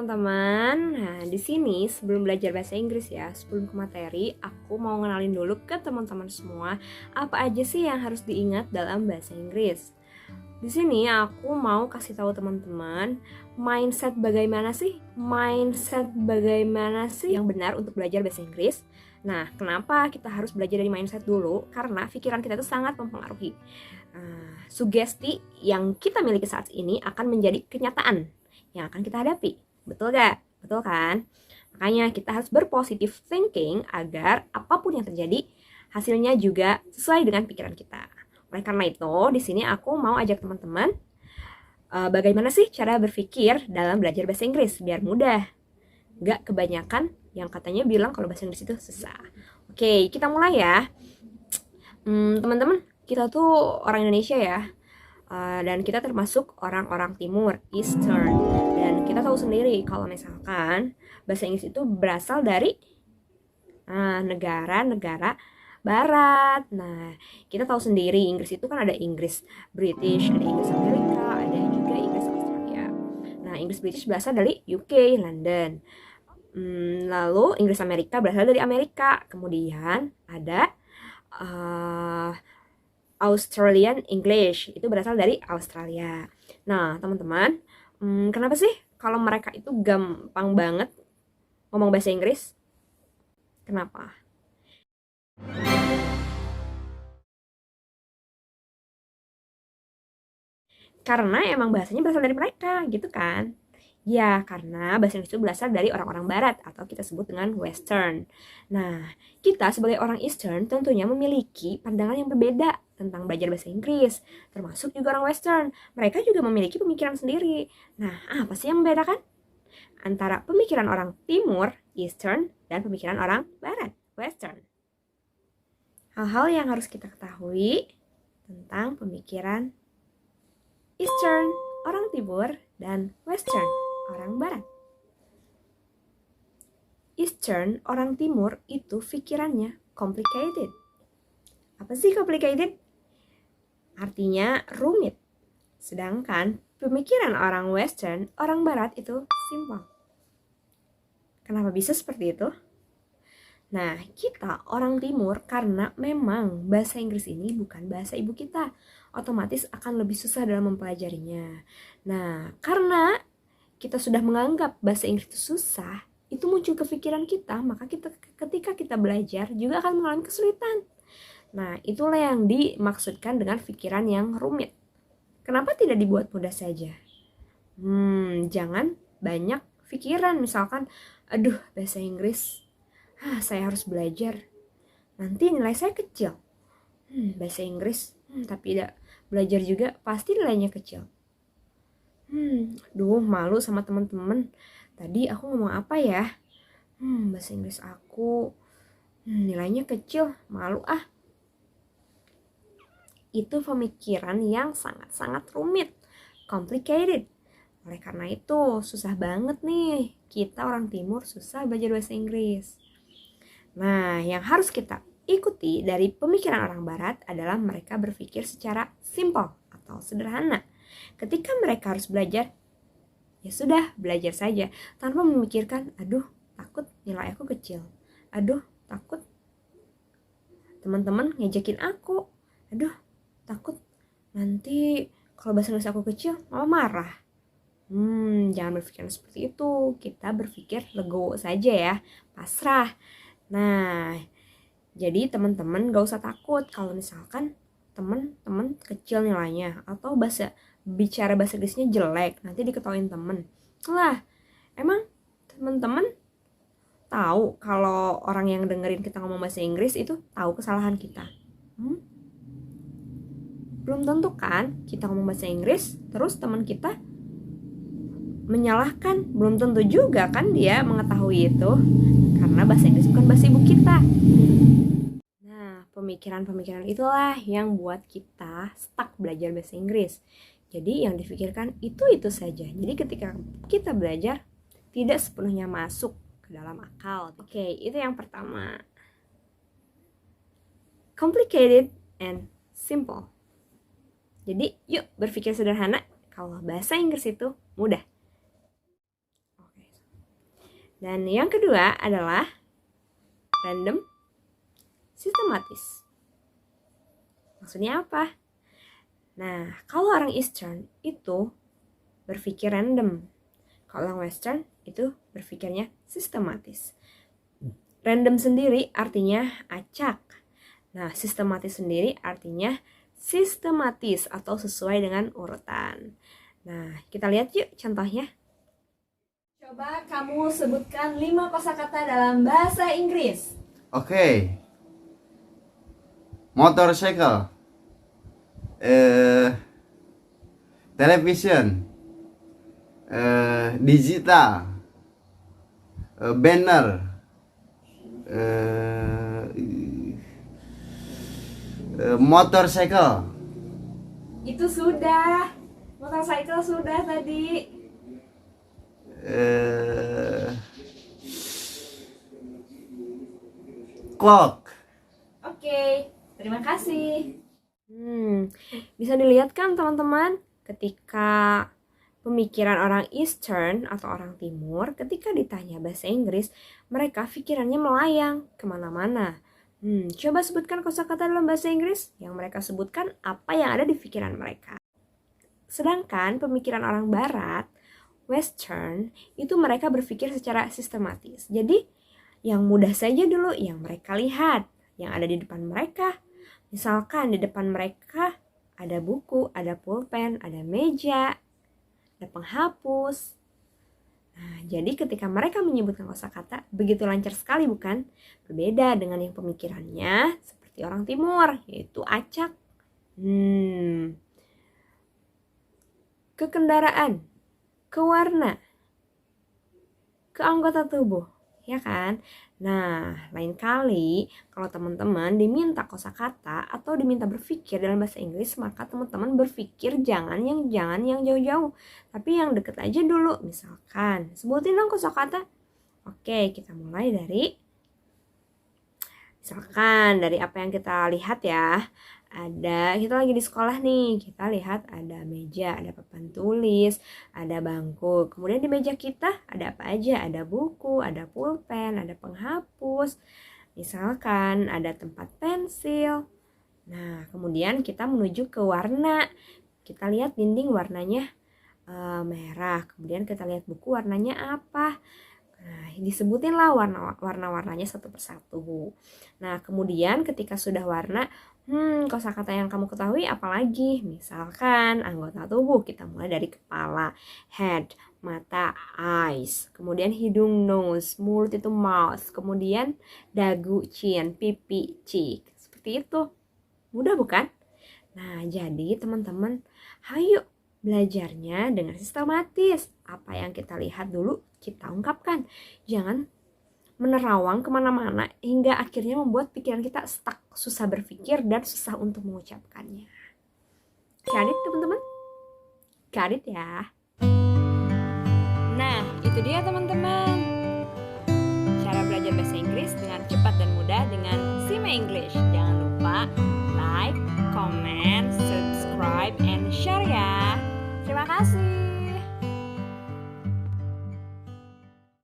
teman-teman. Nah, di sini sebelum belajar bahasa Inggris ya, sebelum ke materi, aku mau ngenalin dulu ke teman-teman semua apa aja sih yang harus diingat dalam bahasa Inggris. Di sini aku mau kasih tahu teman-teman mindset bagaimana sih yang benar untuk belajar bahasa Inggris. Nah, kenapa kita harus belajar dari mindset dulu? Karena pikiran kita itu sangat mempengaruhi. Sugesti yang kita miliki saat ini akan menjadi kenyataan yang akan kita hadapi. Betul gak? Betul kan? Makanya kita harus berpositive thinking agar apapun yang terjadi, hasilnya juga sesuai dengan pikiran kita. Oleh karena itu, di sini aku mau ajak teman-teman bagaimana sih cara berpikir dalam belajar bahasa Inggris biar mudah. Gak kebanyakan yang katanya bilang kalau bahasa Inggris itu susah. Oke, kita mulai ya. Teman-teman, kita tuh orang Indonesia ya. Dan kita termasuk orang-orang timur, Eastern. Dan kita tahu sendiri kalau misalkan bahasa Inggris itu berasal dari negara-negara Barat. Nah, kita tahu sendiri Inggris itu kan ada Inggris British, ada Inggris Amerika, ada juga Inggris Australia. Nah, Inggris British berasal dari UK, London. Lalu Inggris Amerika berasal dari Amerika. Kemudian ada Australian English, itu berasal dari Australia. Nah, teman-teman, kenapa sih kalau mereka itu gampang banget ngomong bahasa Inggris? Kenapa? Karena emang bahasanya berasal dari mereka, gitu kan? Ya, karena bahasa Inggris itu berasal dari orang-orang Barat atau kita sebut dengan Western. Nah, kita sebagai orang Eastern tentunya memiliki pandangan yang berbeda tentang belajar bahasa Inggris, termasuk juga orang Western. Mereka juga memiliki pemikiran sendiri. Nah, apa sih yang membedakan antara pemikiran orang Timur, Eastern, dan pemikiran orang Barat, Western? Hal-hal yang harus kita ketahui tentang pemikiran Eastern, orang Timur, dan Western, orang Barat. Eastern, orang Timur itu pikirannya complicated. Apa sih complicated? Artinya rumit. Sedangkan pemikiran orang Western, orang Barat itu simple. Kenapa bisa seperti itu? Nah, kita orang Timur karena memang bahasa Inggris ini bukan bahasa ibu kita, otomatis akan lebih susah dalam mempelajarinya. Nah, karena kita sudah menganggap bahasa Inggris itu susah, itu muncul ke pikiran kita, maka ketika kita belajar juga akan mengalami kesulitan. Nah, itulah yang dimaksudkan dengan pikiran yang rumit. Kenapa tidak dibuat mudah saja? Jangan banyak pikiran, misalkan, aduh bahasa Inggris, saya harus belajar, nanti nilai saya kecil. Bahasa Inggris, tapi tidak belajar juga, pasti nilainya kecil. Duh, malu sama teman-teman. Tadi aku ngomong apa ya? Bahasa Inggris aku nilainya kecil, malu ah. Itu pemikiran yang sangat-sangat rumit, complicated. Oleh karena itu, susah banget nih. Kita orang Timur susah belajar bahasa Inggris. Nah, yang harus kita ikuti dari pemikiran orang Barat adalah mereka berpikir secara simple atau sederhana. Ketika mereka harus belajar, ya sudah, belajar saja tanpa memikirkan, aduh, takut nilai aku kecil. Aduh, takut teman-teman ngejekin aku. Aduh, takut nanti kalau bahasa Inggris aku kecil, mama marah. Jangan berpikir seperti itu. Kita berpikir legowo saja ya, pasrah. Nah, jadi teman-teman gak usah takut kalau misalkan teman-teman kecil nilainya atau bicara bahasa Inggrisnya jelek, nanti diketawain temen. Lah, emang teman-teman tahu kalau orang yang dengerin kita ngomong bahasa Inggris itu tahu kesalahan kita? Belum tentu kan kita ngomong bahasa Inggris terus teman kita menyalahkan, belum tentu juga kan dia mengetahui itu, karena bahasa Inggris bukan bahasa ibu kita. Nah, pemikiran-pemikiran itulah yang buat kita stuck belajar bahasa Inggris. Jadi yang dipikirkan itu saja. Jadi ketika kita belajar tidak sepenuhnya masuk ke dalam akal. Oke, itu yang pertama. Complicated and simple. Jadi yuk berpikir sederhana, kalau bahasa Inggris itu mudah. Oke, Dan yang kedua adalah random sistematis. Maksudnya apa? Nah, kalau orang Eastern itu berpikir random. Kalau orang Western itu berpikirnya sistematis. Random sendiri artinya acak. Nah, sistematis sendiri artinya sistematis atau sesuai dengan urutan. Nah, kita lihat yuk contohnya. Coba kamu sebutkan 5 kosakata dalam bahasa Inggris. Oke. Motorcycle. Television. Digital. Banner. Motorcycle. Itu sudah. Motorcycle sudah tadi. Clock. Oke, terima kasih. Bisa dilihat kan teman-teman, ketika pemikiran orang Eastern atau orang Timur, ketika ditanya bahasa Inggris, mereka pikirannya melayang kemana-mana. Coba sebutkan kosakata dalam bahasa Inggris yang mereka sebutkan apa yang ada di pikiran mereka. Sedangkan pemikiran orang Barat, Western, itu mereka berpikir secara sistematis. Jadi, yang mudah saja dulu yang mereka lihat, yang ada di depan mereka. Misalkan di depan mereka ada buku, ada pulpen, ada meja, ada penghapus. Nah, jadi ketika mereka menyebutkan kosakata, begitu lancar sekali bukan? Berbeda dengan yang pemikirannya seperti orang Timur, yaitu acak. Ke kendaraan, ke warna, ke anggota tubuh, ya kan? Nah, lain kali kalau teman-teman diminta kosakata atau diminta berpikir dalam bahasa Inggris, maka teman-teman berpikir jangan yang jauh-jauh, tapi yang deket aja dulu. Misalkan, sebutin dong kosakata. Oke, kita mulai dari misalkan dari apa yang kita lihat ya. Kita lagi di sekolah nih, kita lihat ada meja, ada papan tulis, ada bangku. Kemudian di meja kita ada apa aja? Ada buku, ada pulpen, ada penghapus. Misalkan ada tempat pensil. Nah, kemudian kita menuju ke warna. Kita lihat dinding warnanya merah. Kemudian kita lihat buku warnanya apa? Nah, disebutinlah warna-warnanya satu persatu. Nah, kemudian ketika sudah warna, kosakata yang kamu ketahui apalagi? Misalkan anggota tubuh, kita mulai dari kepala, head, mata, eyes, kemudian hidung, nose, mulut itu mouth, kemudian dagu, chin, pipi, cheek. Seperti itu. Mudah bukan? Nah, jadi teman-teman, ayo belajarnya dengan sistematis. Apa yang kita lihat dulu, kita ungkapkan. Jangan menerawang kemana-mana hingga akhirnya membuat pikiran kita stuck, susah berpikir dan susah untuk mengucapkannya. Got it teman-teman? Got it ya? Nah, itu dia teman-teman. Cara belajar bahasa Inggris dengan cepat dan mudah dengan Sime English. Jangan lupa